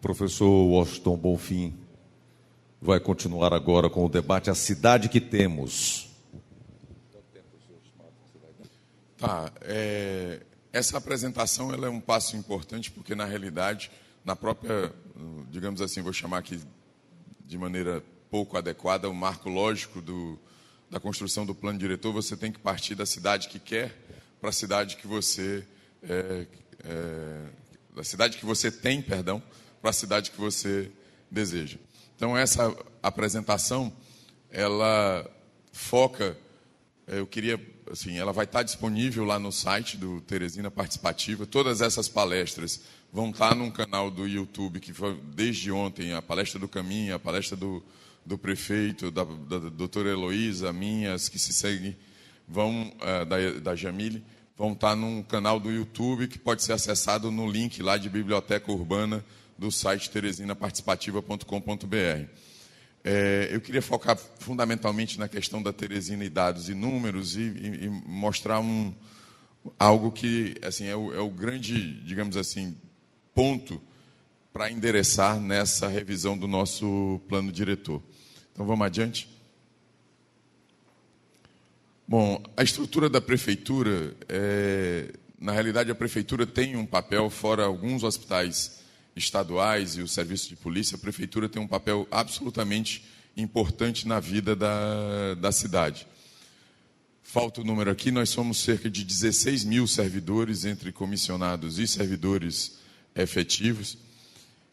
Professor Washington Bonfim vai continuar agora com o debate A Cidade que Temos. Essa apresentação ela é um passo importante porque, na realidade, na própria, digamos assim, vou chamar aqui de maneira pouco adequada, o marco lógico da construção do plano diretor, você tem que partir da cidade que quer para a cidade que você da cidade que você tem, perdão, para a cidade que você deseja. Então, essa apresentação, ela foca, eu queria, assim, ela vai estar disponível lá no site do Teresina Participativa. Todas essas palestras vão estar num canal do YouTube, que foi desde ontem, a palestra do Caminho, a palestra do prefeito, da doutora Heloísa, minhas, que se seguem, da Jamile, vão estar num canal do YouTube que pode ser acessado no link lá de Biblioteca Urbana do site teresinaparticipativa.com.br. Eu queria focar fundamentalmente na questão da Teresina e dados e números e mostrar algo que assim, é o grande, digamos assim, ponto para endereçar nessa revisão do nosso plano diretor. Então, vamos adiante. Bom, a estrutura da prefeitura, na realidade, a prefeitura tem um papel, fora alguns hospitais estaduais e o serviço de polícia, a prefeitura tem um papel absolutamente importante na vida da cidade. Falta o número aqui, nós somos cerca de 16 mil servidores, entre comissionados e servidores efetivos.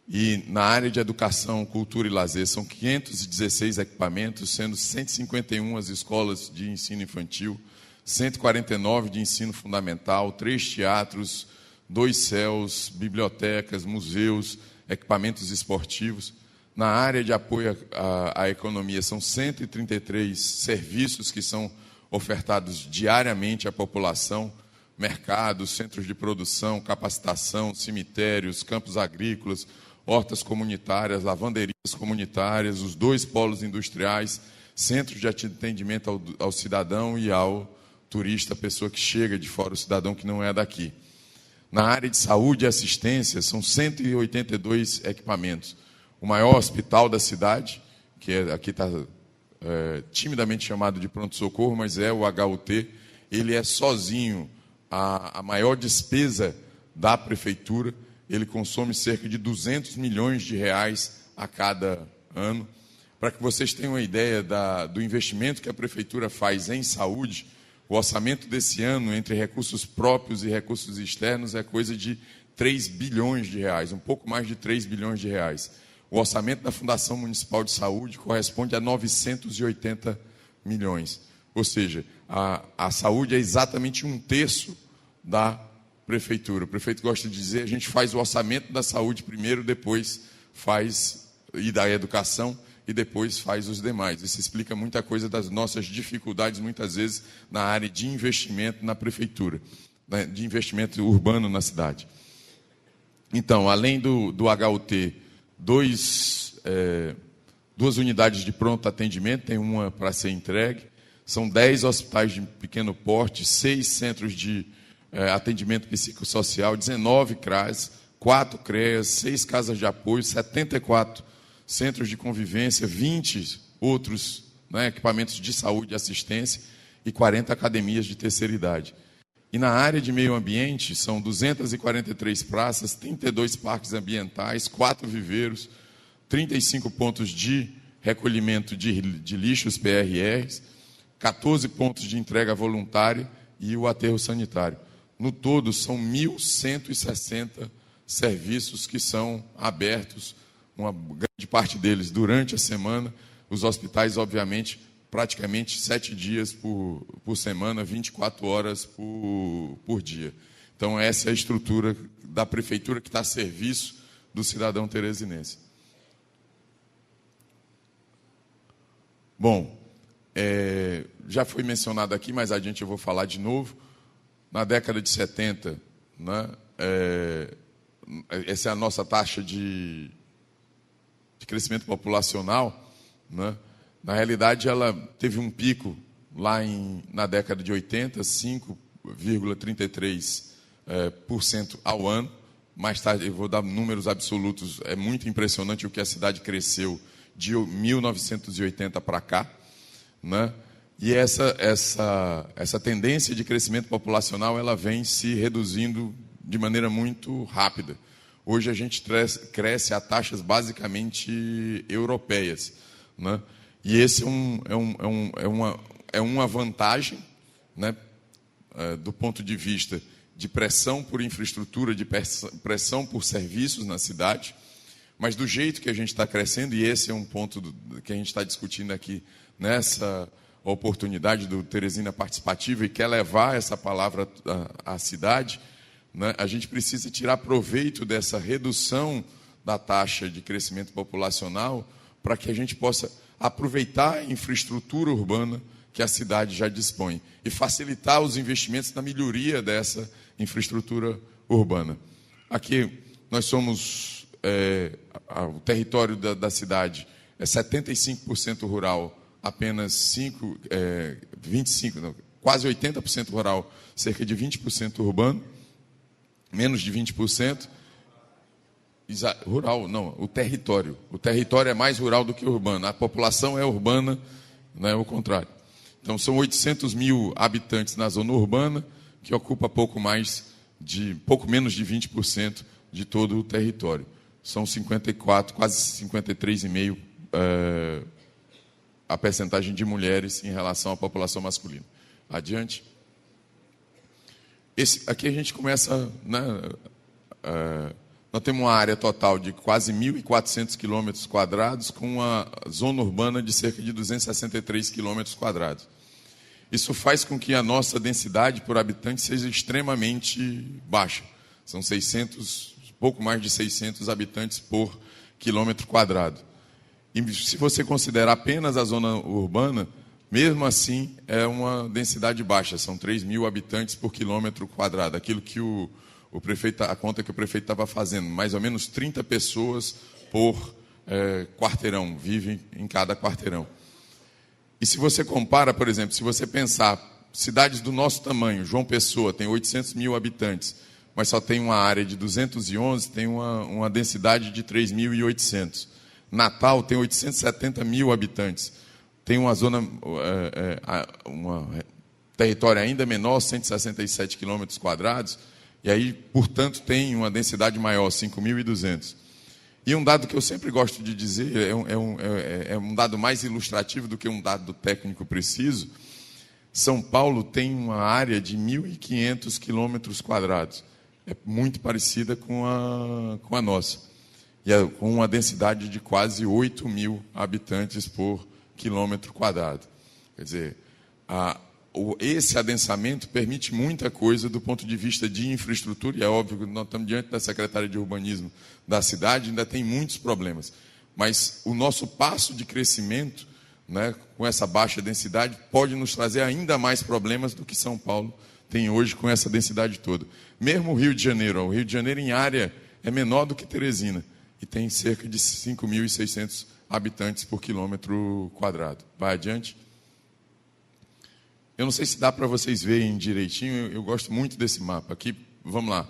E na área de educação, cultura e lazer, são 516 equipamentos, sendo 151 as escolas de ensino infantil, 149 de ensino fundamental, 3 teatros, 2 CELs, bibliotecas, museus, equipamentos esportivos. Na área de apoio à economia, são 133 serviços que são ofertados diariamente à população, mercados, centros de produção, capacitação, cemitérios, campos agrícolas, hortas comunitárias, lavanderias comunitárias, os 2 polos industriais, centros de atendimento ao cidadão e ao turista, a pessoa que chega de fora, o cidadão que não é daqui. Na área de saúde e assistência, são 182 equipamentos. O maior hospital da cidade, que aqui está timidamente chamado de pronto-socorro, mas é o HUT, ele é sozinho a maior despesa da prefeitura. Ele consome cerca de 200 milhões de reais a cada ano. Para que vocês tenham uma ideia do investimento que a prefeitura faz em saúde, o orçamento desse ano, entre recursos próprios e recursos externos, é coisa de 3 bilhões de reais, um pouco mais de 3 bilhões de reais. O orçamento da Fundação Municipal de Saúde corresponde a 980 milhões. Ou seja, a saúde é exatamente 1/3 da prefeitura. O prefeito gosta de dizer, a gente faz o orçamento da saúde primeiro, depois faz, e da educação, e depois faz os demais. Isso explica muita coisa das nossas dificuldades, muitas vezes, na área de investimento na prefeitura, né, de investimento urbano na cidade. Então, além do HUT, 2 unidades de pronto atendimento, tem uma para ser entregue, são 10 hospitais de pequeno porte, 6 centros de atendimento psicossocial, 19 CRAS, 4 CREAS, 6 casas de apoio, 74 centros de convivência, 20 outros, né, equipamentos de saúde e assistência e 40 academias de terceira idade. E na área de meio ambiente, são 243 praças, 32 parques ambientais, 4 viveiros, 35 pontos de recolhimento de lixos PRRs, 14 pontos de entrega voluntária e o aterro sanitário. No todo, são 1.160 serviços que são abertos, uma grande parte deles durante a semana. Os hospitais, obviamente, praticamente 7 dias por semana, 24 horas por dia. Então, essa é a estrutura da prefeitura que está a serviço do cidadão teresinense. Bom, já foi mencionado aqui, mas adiante eu vou falar de novo. Na década de 70, né, essa é a nossa taxa de crescimento populacional, né? Na realidade, ela teve um pico lá na década de 80, 5,33% ao ano, mais tarde eu vou dar números absolutos, é muito impressionante o que a cidade cresceu de 1980 para cá, né? E essa tendência de crescimento populacional, ela vem se reduzindo de maneira muito rápida. Hoje a gente cresce a taxas basicamente europeias, né? E esse é uma vantagem, né, do ponto de vista de pressão por infraestrutura, de pressão por serviços na cidade, mas do jeito que a gente está crescendo, e esse é um ponto que a gente está discutindo aqui nessa oportunidade do Teresina Participativa e quer levar essa palavra à cidade, né, a gente precisa tirar proveito dessa redução da taxa de crescimento populacional para que a gente possa aproveitar a infraestrutura urbana que a cidade já dispõe e facilitar os investimentos na melhoria dessa infraestrutura urbana. Aqui nós somos, o território da cidade é 75% rural, apenas quase 80% rural, cerca de 20% urbano, menos de 20%. Rural, não, o território. O território é mais rural do que urbano. A população é urbana, não é o contrário. Então, são 800 mil habitantes na zona urbana, que ocupa pouco menos de 20% de todo o território. São 54, quase 53,5% a percentagem de mulheres em relação à população masculina. Adiante. Aqui a gente começa, né, nós temos uma área total de quase 1.400 quilômetros quadrados, com uma zona urbana de cerca de 263 quilômetros quadrados. Isso faz com que a nossa densidade por habitante seja extremamente baixa. São pouco mais de 600 habitantes por quilômetro quadrado. E se você considerar apenas a zona urbana, mesmo assim é uma densidade baixa, são 3.000 habitantes por quilômetro quadrado. Aquilo que o prefeito, a conta que o prefeito estava fazendo, mais ou menos 30 pessoas por quarteirão, vivem em cada quarteirão. E se você compara, por exemplo, se você pensar, cidades do nosso tamanho, João Pessoa tem 800 mil habitantes, mas só tem uma área de 211, tem uma densidade de 3.800. Natal tem 870 mil habitantes, tem uma zona, território ainda menor, 167 quilômetros quadrados, e aí, portanto, tem uma densidade maior, 5.200. E um dado que eu sempre gosto de dizer, é um dado mais ilustrativo do que um dado técnico preciso. São Paulo tem uma área de 1.500 quilômetros quadrados. É muito parecida com a nossa. E com uma densidade de quase 8.000 habitantes por quilômetro quadrado. Quer dizer, esse adensamento permite muita coisa do ponto de vista de infraestrutura, e é óbvio que nós estamos diante da Secretaria de Urbanismo da cidade, ainda tem muitos problemas. Mas o nosso passo de crescimento, né, com essa baixa densidade, pode nos trazer ainda mais problemas do que São Paulo tem hoje com essa densidade toda. Mesmo o Rio de Janeiro em área é menor do que Teresina, e tem cerca de 5.600 habitantes por quilômetro quadrado. Vai adiante. Eu não sei se dá para vocês verem direitinho, eu gosto muito desse mapa. Aqui, vamos lá.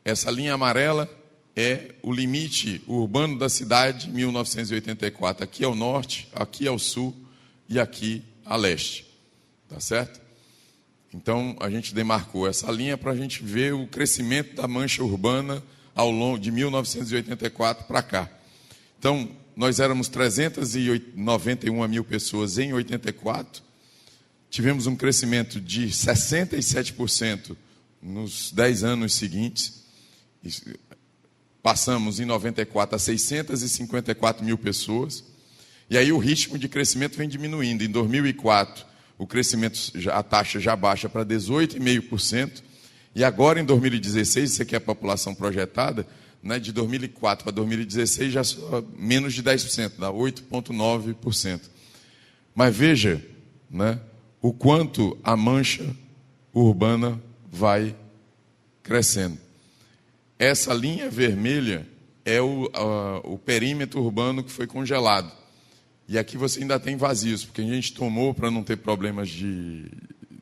Essa linha amarela é o limite urbano da cidade em 1984. Aqui ao norte, aqui ao sul e aqui a leste. Tá certo? Então, a gente demarcou essa linha para a gente ver o crescimento da mancha urbana ao longo de 1984 para cá. Então, nós éramos 391 mil pessoas em 84. Tivemos um crescimento de 67% nos 10 anos seguintes. Passamos em 94 a 654 mil pessoas. E aí o ritmo de crescimento vem diminuindo. Em 2004, o crescimento, a taxa já baixa para 18,5%. E agora, em 2016, isso aqui é a população projetada, né, de 2004 para 2016, já só menos de 10%, dá 8,9%. Mas veja, né, o quanto a mancha urbana vai crescendo. Essa linha vermelha é o perímetro urbano que foi congelado. E aqui você ainda tem vazios, porque a gente tomou, para não ter problemas de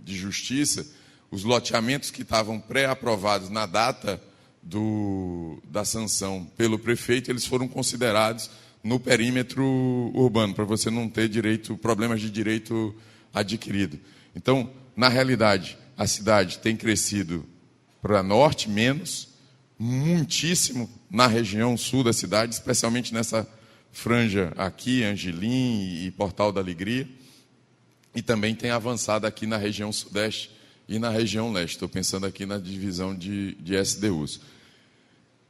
justiça, os loteamentos que estavam pré-aprovados na data da sanção pelo prefeito, eles foram considerados no perímetro urbano, para você não ter problemas de direito adquirido. Então, na realidade, a cidade tem crescido para norte menos, muitíssimo na região sul da cidade, especialmente nessa franja aqui, Angelim e Portal da Alegria, e também tem avançado aqui na região sudeste e na região leste. Estou pensando aqui na divisão de SDUs.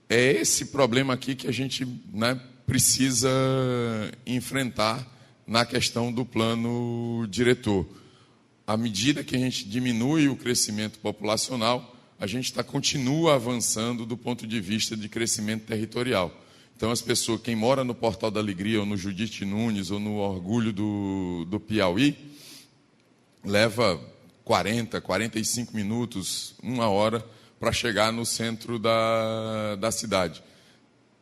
É esse problema aqui que a gente, né, precisa enfrentar na questão do plano diretor. À medida que a gente diminui o crescimento populacional, a gente continua avançando do ponto de vista de crescimento territorial. Então, as pessoas, quem mora no Portal da Alegria, ou no Judite Nunes, ou no Orgulho do Piauí, leva 40, 45 minutos, 1 hora, para chegar no centro da cidade.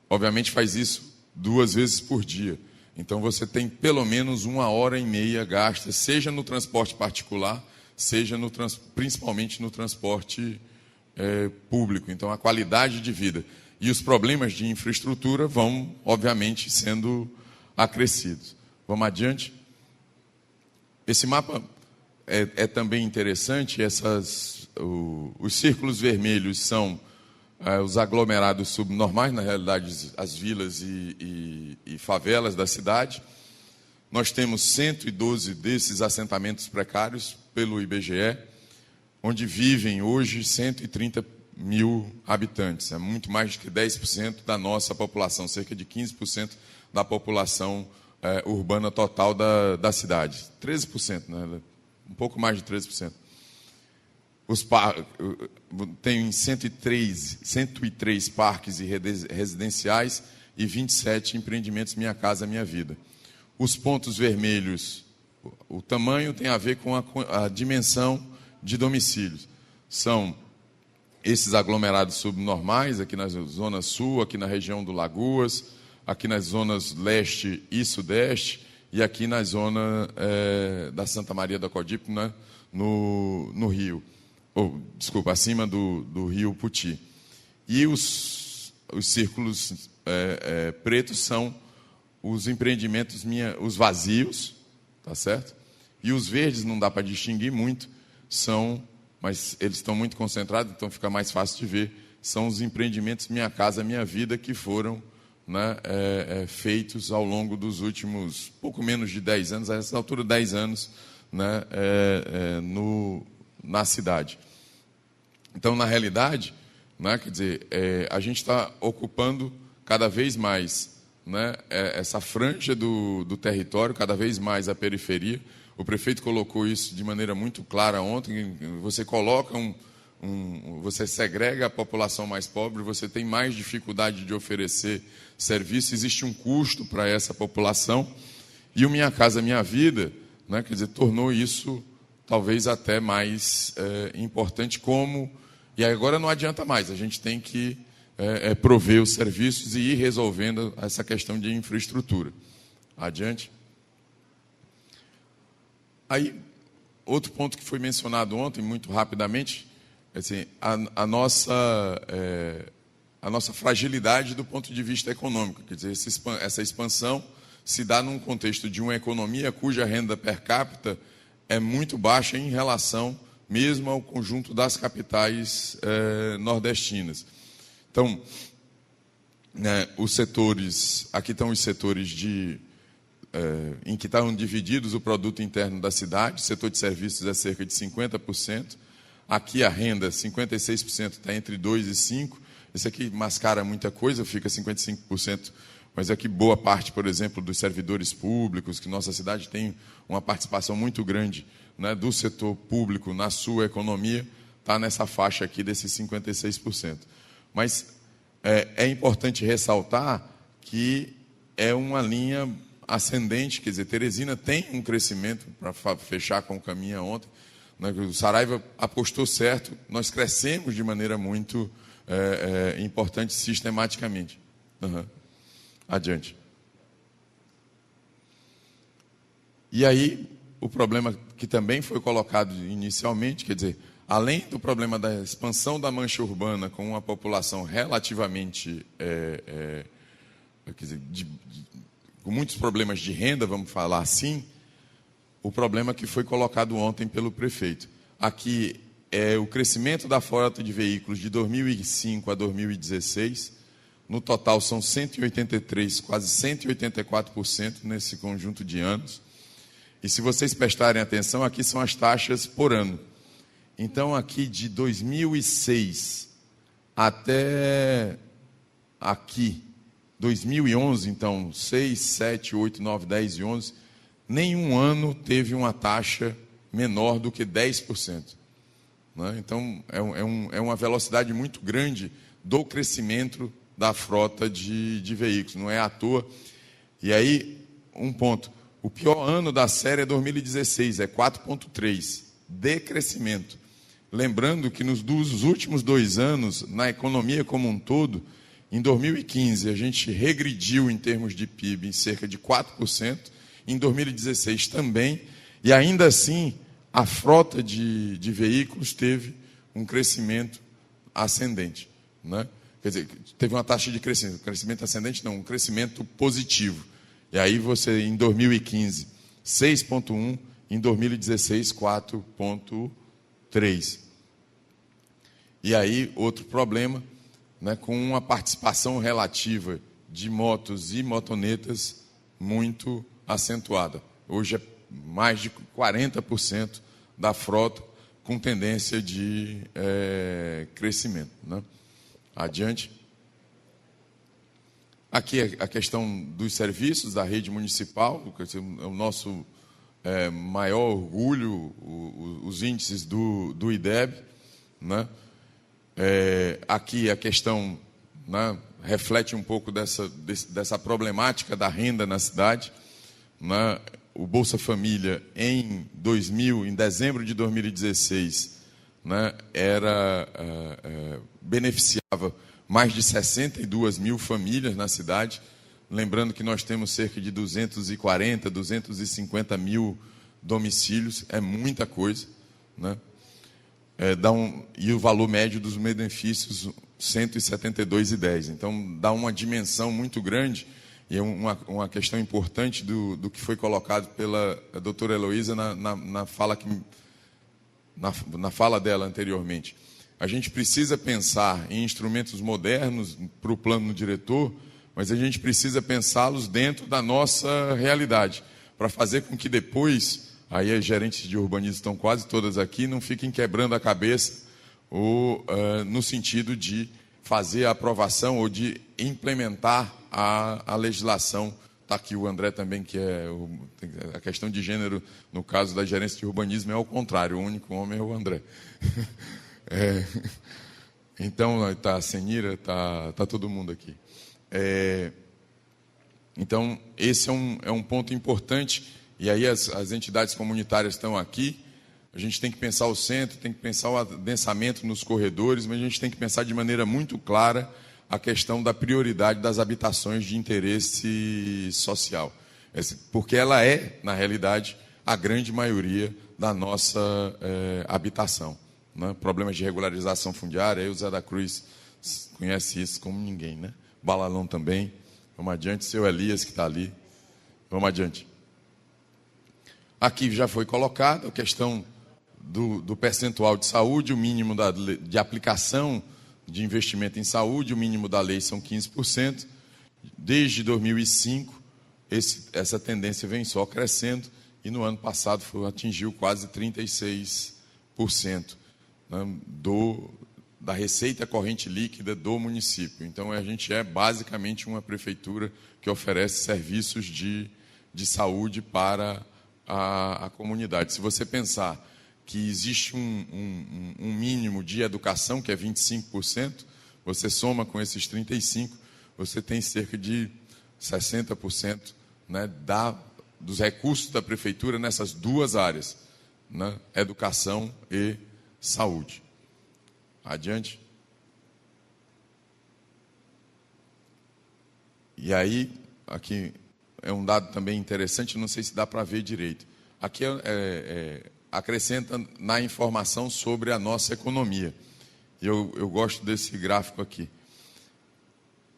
Obviamente, faz isso 2 vezes por dia. Então, você tem pelo menos 1h30 gasta, seja no transporte particular, seja principalmente no transporte público. Então, a qualidade de vida e os problemas de infraestrutura vão, obviamente, sendo acrescidos. Vamos adiante? Esse mapa é também interessante. Os círculos vermelhos são os aglomerados subnormais, na realidade, as vilas e favelas da cidade. Nós temos 112 desses assentamentos precários pelo IBGE, onde vivem hoje 130 mil habitantes. É muito mais do que 10% da nossa população, cerca de 15% da população urbana total da cidade. 13%, né? Um pouco mais de 13%. Tem 103 parques e residenciais e 27 empreendimentos Minha Casa Minha Vida. Os pontos vermelhos, o tamanho tem a ver com a dimensão de domicílios. São esses aglomerados subnormais, aqui na zona sul, aqui na região do Lagoas, aqui nas zonas leste e sudeste, e aqui na zona da Santa Maria da Codipe, né, no Rio. Desculpa, acima do rio Puti. E os círculos pretos são os empreendimentos os vazios, tá certo? E os verdes não dá para distinguir muito, mas eles estão muito concentrados, então fica mais fácil de ver. São os empreendimentos Minha Casa Minha Vida que foram, né, feitos ao longo dos últimos pouco menos de 10 anos, a essa altura 10 anos, né, na cidade. Então, na realidade, né, quer dizer, a gente está ocupando cada vez mais, né, essa franja do território, cada vez mais a periferia. O prefeito colocou isso de maneira muito clara ontem. Você coloca você segrega a população mais pobre, você tem mais dificuldade de oferecer serviço, existe um custo para essa população. E o Minha Casa Minha Vida, né, quer dizer, tornou isso talvez até mais importante E agora não adianta mais, a gente tem que prover os serviços e ir resolvendo essa questão de infraestrutura. Adiante. Aí, outro ponto que foi mencionado ontem, muito rapidamente, assim, a nossa fragilidade do ponto de vista econômico. Quer dizer, essa expansão se dá num contexto de uma economia cuja renda per capita é muito baixa em relação mesmo ao conjunto das capitais nordestinas. Então, né, aqui estão os setores em que estão divididos o produto interno da cidade. O setor de serviços é cerca de 50%. Aqui a renda, 56%, está entre 2% e 5%. Esse aqui mascara muita coisa, fica 55%. Mas aqui boa parte, por exemplo, dos servidores públicos, que nossa cidade tem uma participação muito grande, né, do setor público na sua economia, está nessa faixa aqui desses 56%. Mas é importante ressaltar que é uma linha ascendente, quer dizer, Teresina tem um crescimento, para fechar com o caminho ontem, né, o Saraiva apostou certo, nós crescemos de maneira muito importante sistematicamente. Uhum. Adiante. E aí, o problema que também foi colocado inicialmente, quer dizer, além do problema da expansão da mancha urbana com uma população relativamente, quer dizer, com muitos problemas de renda, vamos falar assim, o problema que foi colocado ontem pelo prefeito. Aqui é o crescimento da frota de veículos de 2005 a 2016. No total são 183, quase 184% nesse conjunto de anos. E se vocês prestarem atenção, aqui são as taxas por ano. Então, aqui de 2006 até aqui, 2011, então 6, 7, 8, 9, 10 e 11, nenhum ano teve uma taxa menor do que 10%. Né? Então, é uma velocidade muito grande do crescimento da frota de veículos, não é à toa. E aí, um ponto, o pior ano da série é 2016, é 4,3%, de crescimento. Lembrando que dos últimos 2 anos, na economia como um todo, em 2015 a gente regrediu em termos de PIB em cerca de 4%, em 2016 também, e ainda assim a frota de veículos teve um crescimento ascendente, né? Quer dizer, teve uma taxa de crescimento ascendente não, um crescimento positivo. E aí você, em 2015, 6,1%, em 2016, 4,3%. E aí, outro problema, né, com uma participação relativa de motos e motonetas muito acentuada. Hoje é mais de 40% da frota com tendência de crescimento, né? Adiante. Aqui a questão dos serviços da rede municipal, é o nosso maior orgulho, os índices do IDEB, né? Aqui a questão, né, reflete um pouco dessa problemática da renda na cidade, né? O Bolsa Família em dezembro de 2016, né, beneficiava mais de 62 mil famílias na cidade. Lembrando que nós temos cerca de 240, 250 mil domicílios, é muita coisa, né? E o valor médio dos benefícios, R$ 172,10. Então, dá uma dimensão muito grande e é uma questão importante do que foi colocado pela doutora Heloísa na fala dela anteriormente. A gente precisa pensar em instrumentos modernos para o plano diretor, mas a gente precisa pensá-los dentro da nossa realidade, para fazer com que depois, aí as gerentes de urbanismo estão quase todas aqui, não fiquem quebrando a cabeça no sentido de fazer a aprovação ou de implementar a legislação. Está aqui o André também, que a questão de gênero, no caso da gerência de urbanismo, é ao contrário, o único homem é o André. Então, está a Senira, está todo mundo aqui. Então, esse é um ponto importante, e aí as entidades comunitárias estão aqui. A gente tem que pensar o centro, tem que pensar o adensamento nos corredores, mas a gente tem que pensar de maneira muito clara a questão da prioridade das habitações de interesse social. Porque ela é, na realidade, a grande maioria da nossa habitação, né? Problemas de regularização fundiária, aí o Zé da Cruz conhece isso como ninguém, né? Balalão também. Vamos adiante, seu Elias que está ali. Vamos adiante. Aqui já foi colocado a questão do percentual de saúde, o mínimo de aplicação de investimento em saúde, o mínimo da lei são 15%. Desde 2005, essa tendência vem só crescendo, e no ano passado atingiu quase 36%, né, da receita corrente líquida do município. Então, a gente é basicamente uma prefeitura que oferece serviços de saúde para a comunidade. Se você pensar que existe um mínimo de educação, que é 25%, você soma com esses 35%, você tem cerca de 60%, né, dos recursos da prefeitura nessas duas áreas, né, educação e saúde. Adiante. E aí, aqui é um dado também interessante, não sei se dá para ver direito. Aqui acrescenta na informação sobre a nossa economia. E eu gosto desse gráfico aqui.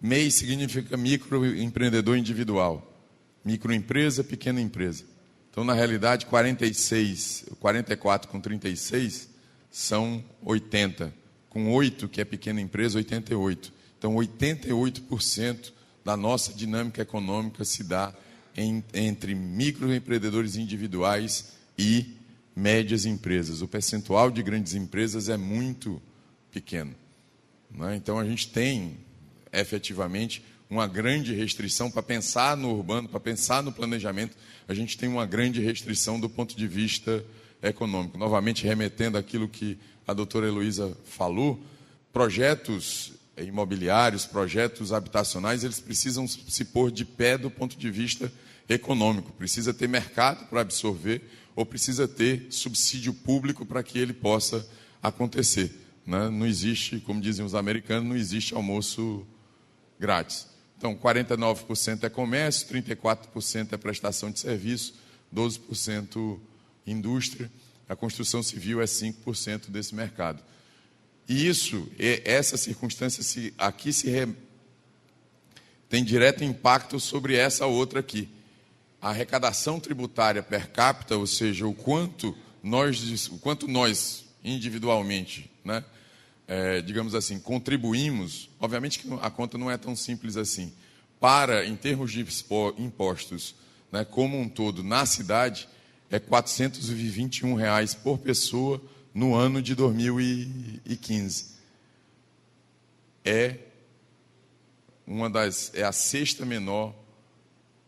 MEI significa microempreendedor individual. Microempresa, pequena empresa. Então, na realidade, 44 com 36 são 80. Com 8, que é pequena empresa, 88. Então, 88% da nossa dinâmica econômica se dá entre microempreendedores individuais e médias empresas. O percentual de grandes empresas é muito pequeno, né? Então, a gente tem, efetivamente, uma grande restrição para pensar no urbano, para pensar no planejamento. A gente tem uma grande restrição do ponto de vista econômico. Novamente, remetendo àquilo que a doutora Heloísa falou, projetos imobiliários, projetos habitacionais, eles precisam se pôr de pé do ponto de vista econômico. Precisa ter mercado para absorver ou precisa ter subsídio público para que ele possa acontecer, né? Não existe, como dizem os americanos, não existe almoço grátis. Então, 49% é comércio, 34% é prestação de serviço, 12% indústria, a construção civil é 5% desse mercado. E essa circunstância aqui tem direto impacto sobre essa outra aqui. A arrecadação tributária per capita, ou seja, o quanto nós individualmente, né, digamos assim, contribuímos, obviamente que a conta não é tão simples assim, em termos de impostos, né, como um todo, na cidade, é R$ 421 por pessoa no ano de 2015. É a sexta menor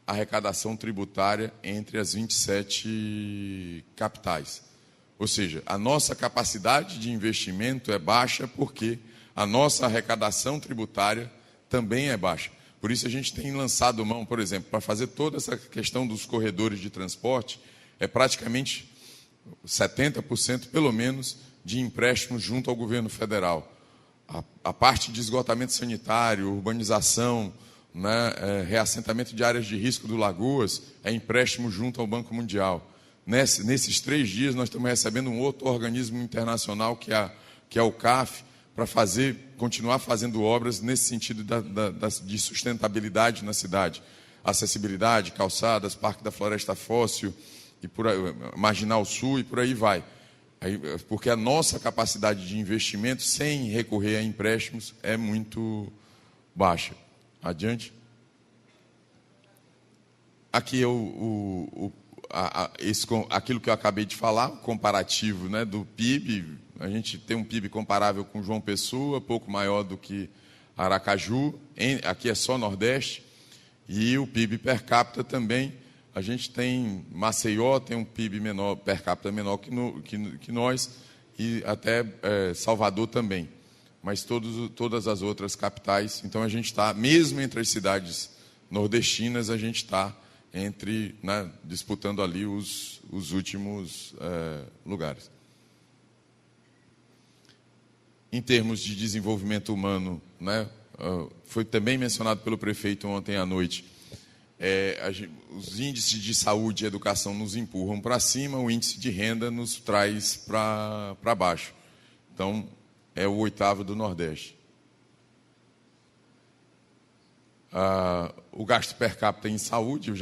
arrecadação tributária entre as 27 capitais. Ou seja, a nossa capacidade de investimento é baixa porque a nossa arrecadação tributária também é baixa. Por isso a gente tem lançado mão, por exemplo, para fazer toda essa questão dos corredores de transporte, é praticamente 70% pelo menos de empréstimos junto ao governo federal. A parte de esgotamento sanitário, urbanização, né, reassentamento de áreas de risco do Lagoas, é empréstimo junto ao Banco Mundial. Nesses 3 dias nós estamos recebendo um outro organismo internacional que é o CAF, para continuar fazendo obras nesse sentido de sustentabilidade na cidade. Acessibilidade, calçadas, Parque da Floresta Fóssil, e Marginal Sul e por aí vai. Porque a nossa capacidade de investimento, sem recorrer a empréstimos, é muito baixa. Adiante. Aqui é aquilo que eu acabei de falar, o comparativo, né, do PIB. A gente tem um PIB comparável com João Pessoa, pouco maior do que Aracaju. Aqui é só Nordeste. E o PIB per capita também. A gente tem Maceió, tem um PIB menor, per capita menor que nós, e até Salvador também. Mas todas as outras capitais. Então, a gente está, mesmo entre as cidades nordestinas, a gente está né, disputando ali os últimos lugares. Em termos de desenvolvimento humano, né, foi também mencionado pelo prefeito ontem à noite, os índices de saúde e educação nos empurram para cima, o índice de renda nos traz para baixo. Então, é o 8º do Nordeste. O gasto per capita em saúde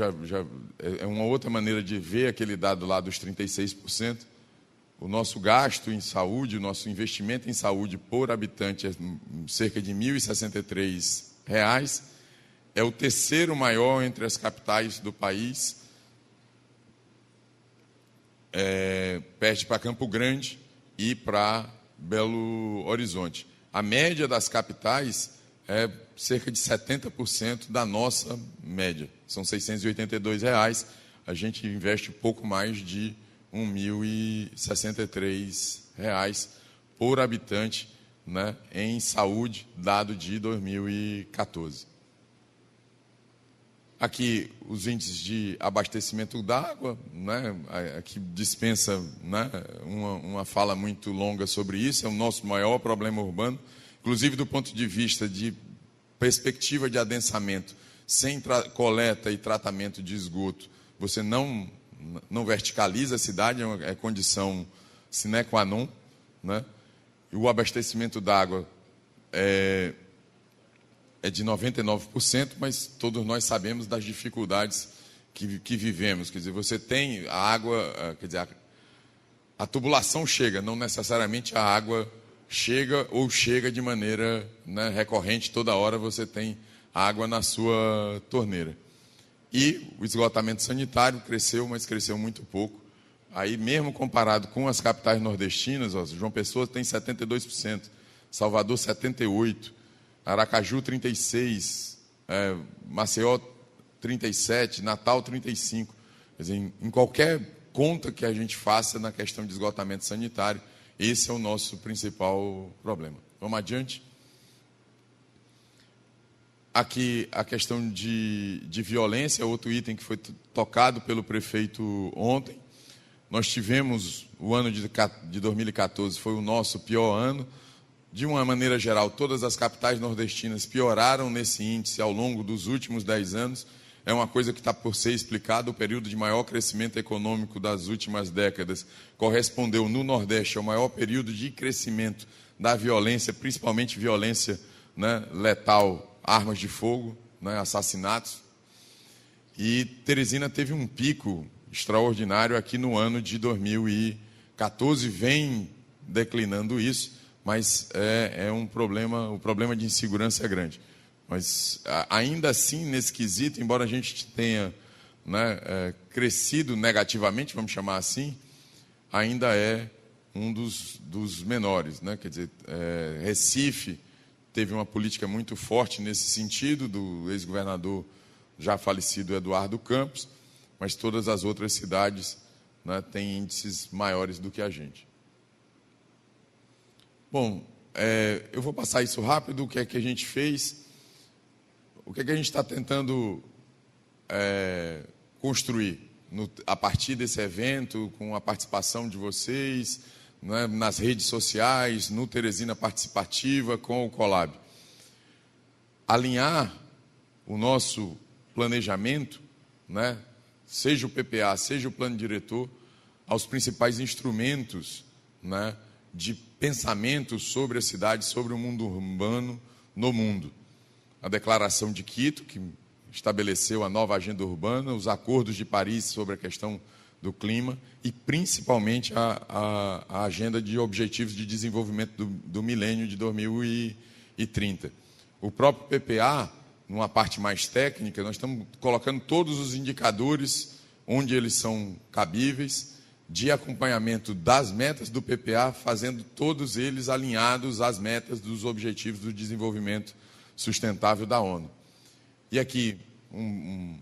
é uma outra maneira de ver aquele dado lá dos 36%. O nosso gasto em saúde, o nosso investimento em saúde por habitante é cerca de R$ 1.063. É o 3º maior entre as capitais do país. Perde para Campo Grande e para Belo Horizonte. A média das capitais é cerca de 70% da nossa média. São R$ 682. A gente investe pouco mais de R$ 1.063 por habitante, né, em saúde, dado de 2014. Aqui os índices de abastecimento d'água, né, aqui dispensa, né, uma fala muito longa sobre isso, é o nosso maior problema urbano, inclusive do ponto de vista de perspectiva de adensamento, sem coleta e tratamento de esgoto, você não não verticaliza a cidade, é condição sine qua non, né? E o abastecimento d'água é de 99%, mas todos nós sabemos das dificuldades que vivemos. Quer dizer, você tem a água, quer dizer, a tubulação chega, não necessariamente a água chega ou chega de maneira, né, recorrente, toda hora você tem água na sua torneira. E o esgotamento sanitário cresceu, mas cresceu muito pouco. Aí, mesmo comparado com as capitais nordestinas, ó, João Pessoa tem 72%, Salvador 78%, Aracaju 36%, Maceió 37%, Natal 35%. Quer dizer, em qualquer conta que a gente faça na questão de esgotamento sanitário, esse é o nosso principal problema. Vamos adiante? Aqui a questão de violência, outro item que foi tocado pelo prefeito ontem. Nós tivemos o ano de 2014, foi o nosso pior ano. De uma maneira geral, todas as capitais nordestinas pioraram nesse índice ao longo dos últimos 10 anos. É uma coisa que está por ser explicada. O período de maior crescimento econômico das últimas décadas correspondeu no Nordeste ao maior período de crescimento da violência, principalmente violência, né, letal, armas de fogo, né, assassinatos. E Teresina teve um pico extraordinário aqui no ano de 2014, vem declinando isso, mas é um problema, o problema de insegurança é grande. Mas ainda assim, nesse quesito, embora a gente tenha, né, crescido negativamente, vamos chamar assim, ainda é um dos menores, né? Quer dizer, Recife teve uma política muito forte nesse sentido, do ex-governador já falecido Eduardo Campos, mas todas as outras cidades, né, têm índices maiores do que a gente. Bom, eu vou passar isso rápido, o que é que a gente fez, o que é que a gente está tentando construir a partir desse evento, com a participação de vocês, né, nas redes sociais, no Teresina Participativa, com o Colab. Alinhar o nosso planejamento, né, seja o PPA, seja o plano diretor, aos principais instrumentos, né, de pensamento sobre a cidade, sobre o mundo urbano no mundo. A Declaração de Quito, que estabeleceu a nova agenda urbana, os acordos de Paris sobre a questão do clima e, principalmente, a agenda de objetivos de desenvolvimento do milênio de 2030. O próprio PPA, numa parte mais técnica, nós estamos colocando todos os indicadores onde eles são cabíveis, de acompanhamento das metas do PPA, fazendo todos eles alinhados às metas dos objetivos do desenvolvimento sustentável da ONU. E aqui,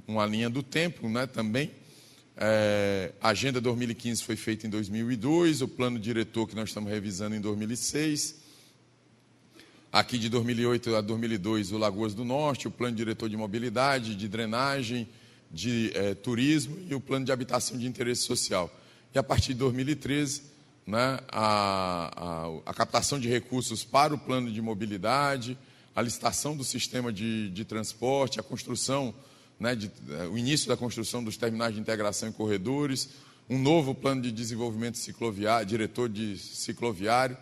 uma linha do tempo, né, também. A Agenda 2015 foi feita em 2002, o plano diretor que nós estamos revisando em 2006. Aqui de 2008 a 2002, o Lagoas do Norte, o plano diretor de mobilidade, de drenagem, de turismo e o plano de habitação de interesse social. E a partir de 2013, né, a captação de recursos para o plano de mobilidade, a licitação do sistema de transporte, a construção, né, o início da construção dos terminais de integração em corredores, um novo plano de desenvolvimento cicloviário, diretor de cicloviário,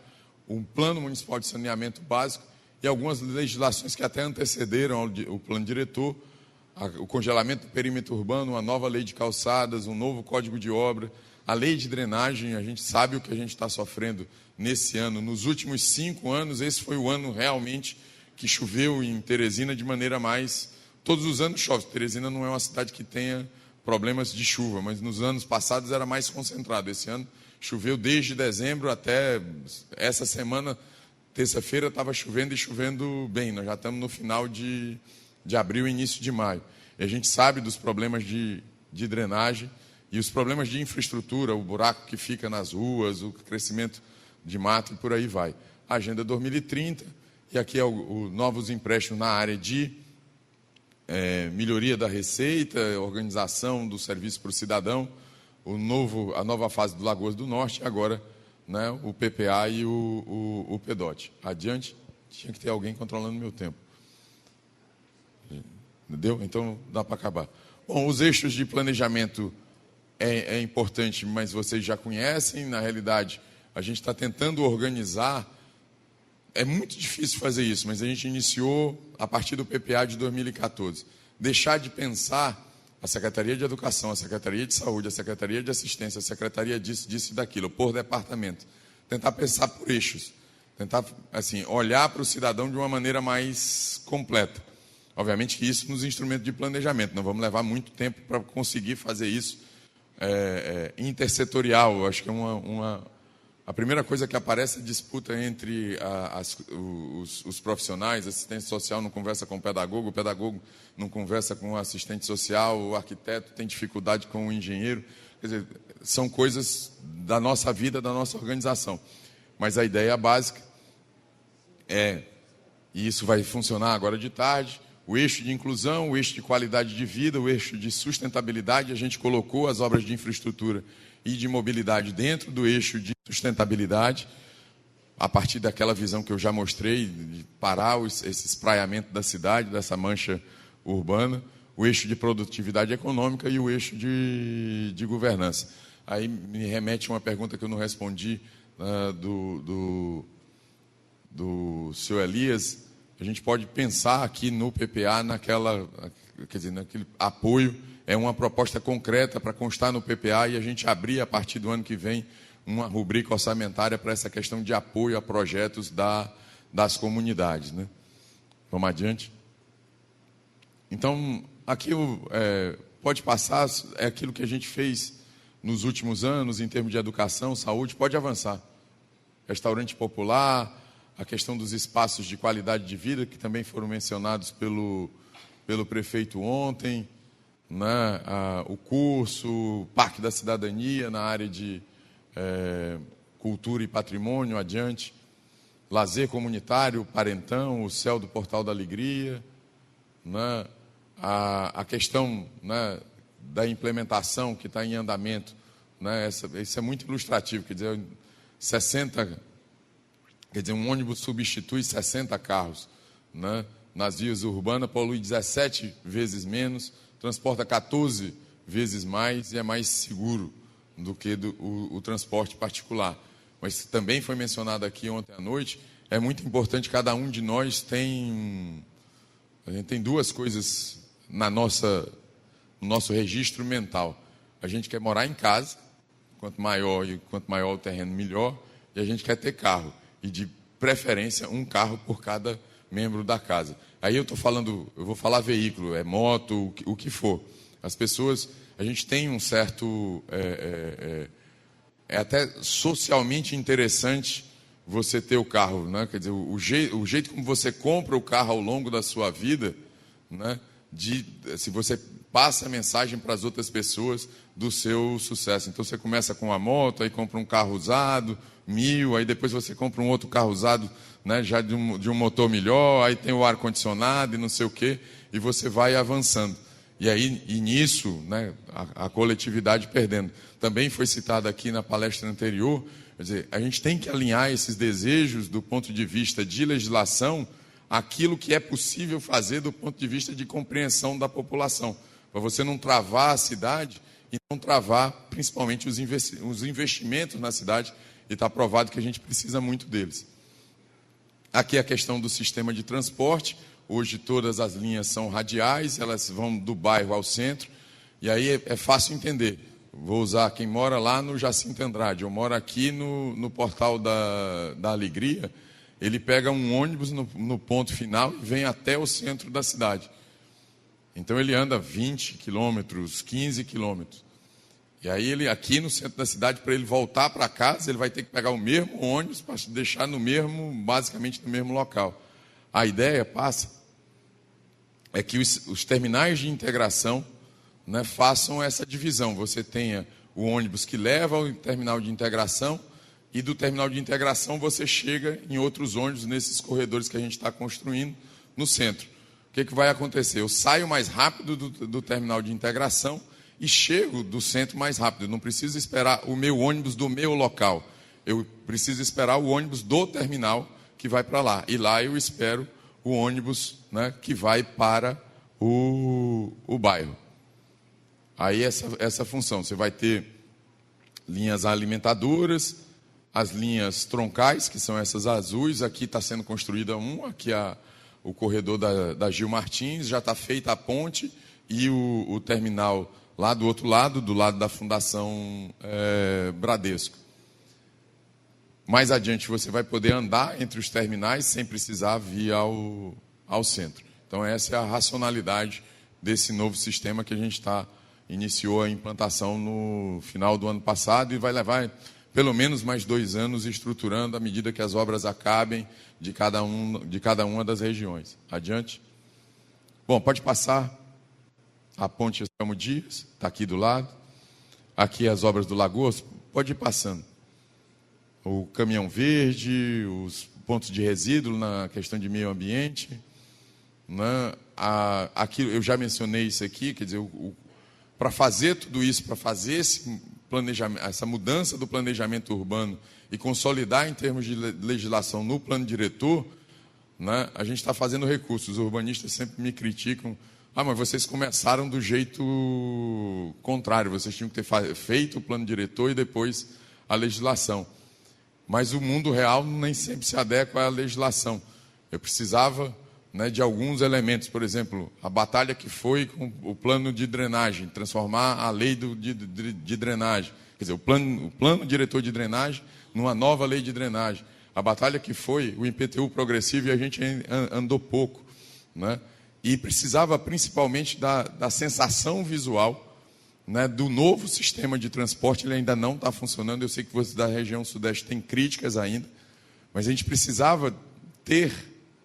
um plano municipal de saneamento básico e algumas legislações que até antecederam o plano diretor, o congelamento do perímetro urbano, uma nova lei de calçadas, um novo código de obra, a lei de drenagem. A gente sabe o que a gente está sofrendo nesse ano. Nos últimos 5 anos, esse foi o ano realmente que choveu em Teresina de maneira mais... Todos os anos chove. Teresina não é uma cidade que tenha problemas de chuva, mas nos anos passados era mais concentrado. Esse ano choveu desde dezembro até essa semana, terça-feira, estava chovendo e chovendo bem. Nós já estamos no final de abril e início de maio. E a gente sabe dos problemas de drenagem e os problemas de infraestrutura, o buraco que fica nas ruas, o crescimento de mato e por aí vai. A Agenda 2030, e aqui é novos empréstimos na área de melhoria da receita, organização do serviço para o cidadão, a nova fase do Lagoas do Norte, e agora, né, o PPA e o PEDOT. Adiante, tinha que ter alguém controlando meu tempo. Entendeu? Então, dá para acabar. Bom, os eixos de planejamento é importante, mas vocês já conhecem. Na realidade, a gente está tentando organizar. É muito difícil fazer isso, mas a gente iniciou a partir do PPA de 2014. Deixar de pensar a Secretaria de Educação, a Secretaria de Saúde, a Secretaria de Assistência, a Secretaria disso e daquilo, por departamento. Tentar pensar por eixos. Tentar, assim, olhar para o cidadão de uma maneira mais completa. Obviamente que isso nos instrumentos de planejamento. Não vamos levar muito tempo para conseguir fazer isso intersetorial. Eu acho que a primeira coisa que aparece é a disputa entre os profissionais. Assistente social não conversa com o pedagogo não conversa com o assistente social, o arquiteto tem dificuldade com o engenheiro. Quer dizer, são coisas da nossa vida, da nossa organização. Mas a ideia básica e isso vai funcionar agora de tarde, o eixo de inclusão, o eixo de qualidade de vida, o eixo de sustentabilidade. A gente colocou as obras de infraestrutura e de mobilidade dentro do eixo de sustentabilidade, a partir daquela visão que eu já mostrei, de parar esse espraiamento da cidade, dessa mancha urbana, o eixo de produtividade econômica e o eixo de governança. Aí me remete a uma pergunta que eu não respondi, do senhor Elias. A gente pode pensar aqui no PPA, naquele apoio. É uma proposta concreta para constar no PPA e a gente abrir, a partir do ano que vem, uma rubrica orçamentária para essa questão de apoio a projetos das comunidades, né? Vamos adiante? Então, aqui pode passar, é aquilo que a gente fez nos últimos anos, em termos de educação, saúde, pode avançar. Restaurante popular, a questão dos espaços de qualidade de vida, que também foram mencionados pelo prefeito ontem, né? O curso, o Parque da Cidadania na área de cultura e patrimônio, adiante, lazer comunitário, Parentão, o Céu do Portal da Alegria, né? A questão, né, da implementação que está em andamento, né? Isso é muito ilustrativo, quer dizer, um ônibus substitui 60 carros, né? Nas vias urbanas, polui 17 vezes menos, transporta 14 vezes mais e é mais seguro do que o transporte particular. Mas também foi mencionado aqui ontem à noite, é muito importante, cada um de nós a gente tem duas coisas no nosso registro mental. A gente quer morar em casa, quanto maior o terreno, melhor, e a gente quer ter carro. E de preferência, um carro por cada membro da casa. Aí eu vou falar veículo, moto, o que for. As pessoas, a gente tem um certo... É até socialmente interessante você ter o carro, né? Quer dizer, o jeito como você compra o carro ao longo da sua vida, né? Se você passa a mensagem para as outras pessoas do seu sucesso. Então você começa com uma moto, aí compra um carro usado, 1.000, aí depois você compra um outro carro usado, né, já de um motor melhor, aí tem o ar-condicionado e não sei o quê, e você vai avançando. E nisso, né, a coletividade perdendo. Também foi citado aqui na palestra anterior, quer dizer, a gente tem que alinhar esses desejos do ponto de vista de legislação àquilo que é possível fazer do ponto de vista de compreensão da população, para você não travar a cidade e não travar principalmente os investimentos na cidade, e está provado que a gente precisa muito deles. Aqui a questão do sistema de transporte. Hoje todas as linhas são radiais, elas vão do bairro ao centro, e aí é fácil entender. Vou usar quem mora lá no Jacinto Andrade, eu moro aqui no Portal da Alegria, ele pega um ônibus no ponto final e vem até o centro da cidade. Então ele anda 20 quilômetros, 15 quilômetros. E aí ele, aqui no centro da cidade, para ele voltar para casa, ele vai ter que pegar o mesmo ônibus para deixar basicamente no mesmo local. A ideia é que os terminais de integração, né, façam essa divisão. Você tenha o ônibus que leva ao terminal de integração e do terminal de integração você chega em outros ônibus nesses corredores que a gente está construindo no centro. O que vai acontecer? Eu saio mais rápido do terminal de integração e chego do centro mais rápido. Eu não preciso esperar o meu ônibus do meu local. Eu preciso esperar o ônibus do terminal que vai para lá. E lá eu espero o ônibus, né, que vai para o bairro. aí essa função. Você vai ter linhas alimentadoras, as linhas troncais, que são essas azuis. Aqui está sendo construída aqui o corredor da Gil Martins, já está feita a ponte e o terminal lá do outro lado, do lado da Fundação Bradesco. Mais adiante você vai poder andar entre os terminais sem precisar vir ao centro. Então essa é a racionalidade desse novo sistema que a gente iniciou a implantação no final do ano passado e vai levar pelo menos mais 2 anos estruturando à medida que as obras acabem de cada uma das regiões. Adiante. Bom, pode passar. A ponte Anselmo Dias, está aqui do lado. Aqui as obras do Lagoas, pode ir passando. O caminhão verde, os pontos de resíduo na questão de meio ambiente. Né? Aqui, eu já mencionei isso aqui, quer dizer, para fazer tudo isso, para fazer esse planejamento, essa mudança do planejamento urbano e consolidar em termos de legislação no plano diretor, né, a gente está fazendo recursos. Os urbanistas sempre me criticam. Mas vocês começaram do jeito contrário, vocês tinham que ter feito o plano diretor e depois a legislação. Mas o mundo real nem sempre se adequa à legislação. Eu precisava, né, de alguns elementos, por exemplo, a batalha que foi com o plano de drenagem, transformar a lei de drenagem, quer dizer, o plano diretor de drenagem numa nova lei de drenagem. A batalha que foi o IPTU progressivo e a gente andou pouco, né? E precisava principalmente da sensação visual, né, do novo sistema de transporte. Ele ainda não está funcionando. Eu sei que você da região sudeste tem críticas ainda, mas a gente precisava ter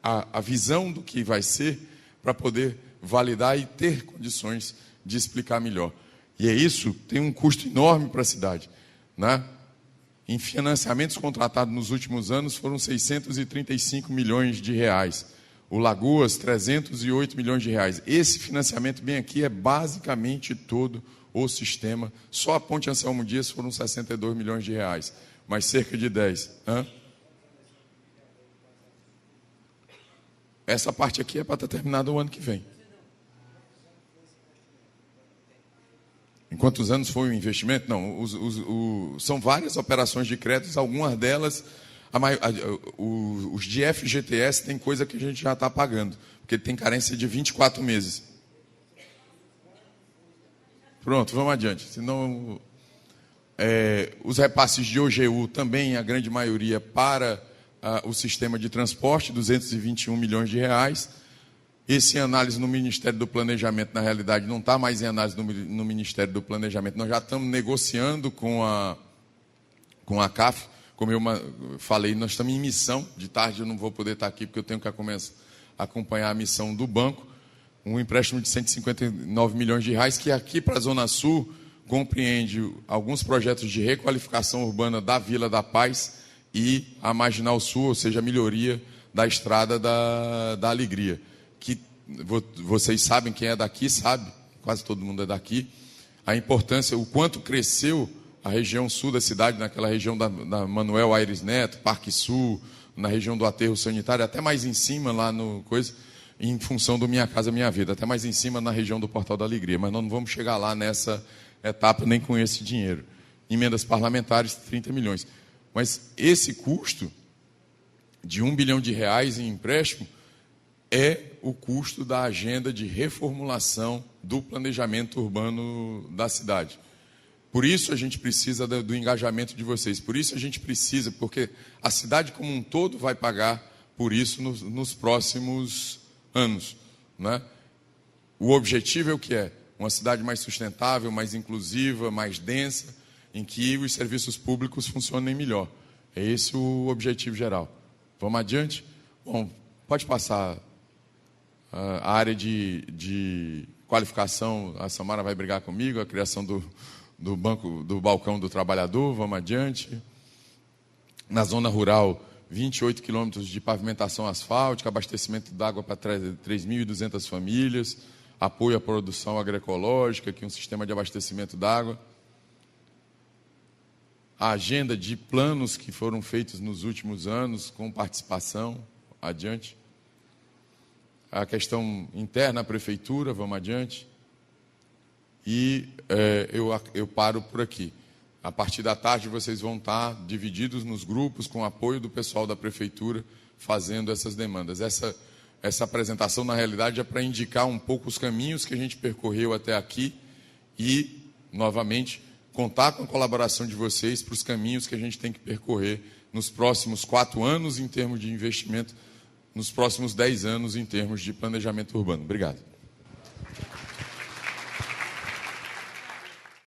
a visão do que vai ser para poder validar e ter condições de explicar melhor. E isso tem um custo enorme para a cidade, né? Em financiamentos contratados nos últimos anos foram 635 milhões de reais. O Lagoas, 308 milhões de reais. Esse financiamento bem aqui é basicamente todo o sistema. Só a ponte Anselmo Dias foram 62 milhões de reais, mais cerca de 10. Essa parte aqui é para estar terminada o ano que vem. Em quantos anos foi o investimento? Não, são várias operações de créditos, algumas delas... os de FGTS tem coisa que a gente já está pagando, porque tem carência de 24 meses. Pronto, vamos adiante. Senão, os repasses de OGU também, a grande maioria, para o sistema de transporte, 221 milhões de reais. Esse análise no Ministério do Planejamento, na realidade, não está mais em análise no Ministério do Planejamento. Nós já estamos negociando com a CAF. Como eu falei, nós estamos em missão. De tarde eu não vou poder estar aqui, porque eu tenho que acompanhar a missão do banco. Um empréstimo de 159 milhões de reais, que aqui para a Zona Sul compreende alguns projetos de requalificação urbana da Vila da Paz e a Marginal Sul, ou seja, a melhoria da Estrada da Alegria. Que vocês sabem, quem é daqui sabe, quase todo mundo é daqui, a importância, o quanto cresceu a região sul da cidade, naquela região da Manuel Aires Neto, Parque Sul, na região do aterro sanitário, até mais em cima lá no coisa, em função do Minha Casa Minha Vida, até mais em cima na região do Portal da Alegria, mas nós não vamos chegar lá nessa etapa nem com esse dinheiro. Emendas parlamentares, 30 milhões. Mas esse custo de 1 bilhão de reais em empréstimo é o custo da agenda de reformulação do planejamento urbano da cidade. Por isso a gente precisa do engajamento de vocês. Por isso a gente precisa, porque a cidade como um todo vai pagar por isso nos próximos anos, né? O objetivo é o que é? Uma cidade mais sustentável, mais inclusiva, mais densa, em que os serviços públicos funcionem melhor. É esse o objetivo geral. Vamos adiante? Bom, pode passar a área de qualificação. A Samara vai brigar comigo, a criação do balcão do trabalhador. Vamos adiante. Na zona rural, 28 quilômetros de pavimentação asfáltica, abastecimento d'água para 3.200 famílias, apoio à produção agroecológica, que é um sistema de abastecimento d'água. A agenda de planos que foram feitos nos últimos anos, com participação. Adiante. A questão interna à prefeitura, vamos adiante. e eu paro por aqui. A partir da tarde, vocês vão estar divididos nos grupos, com o apoio do pessoal da Prefeitura, fazendo essas demandas. Essa apresentação, na realidade, é para indicar um pouco os caminhos que a gente percorreu até aqui e, novamente, contar com a colaboração de vocês para os caminhos que a gente tem que percorrer nos próximos 4 anos em termos de investimento, nos próximos 10 anos em termos de planejamento urbano. Obrigado.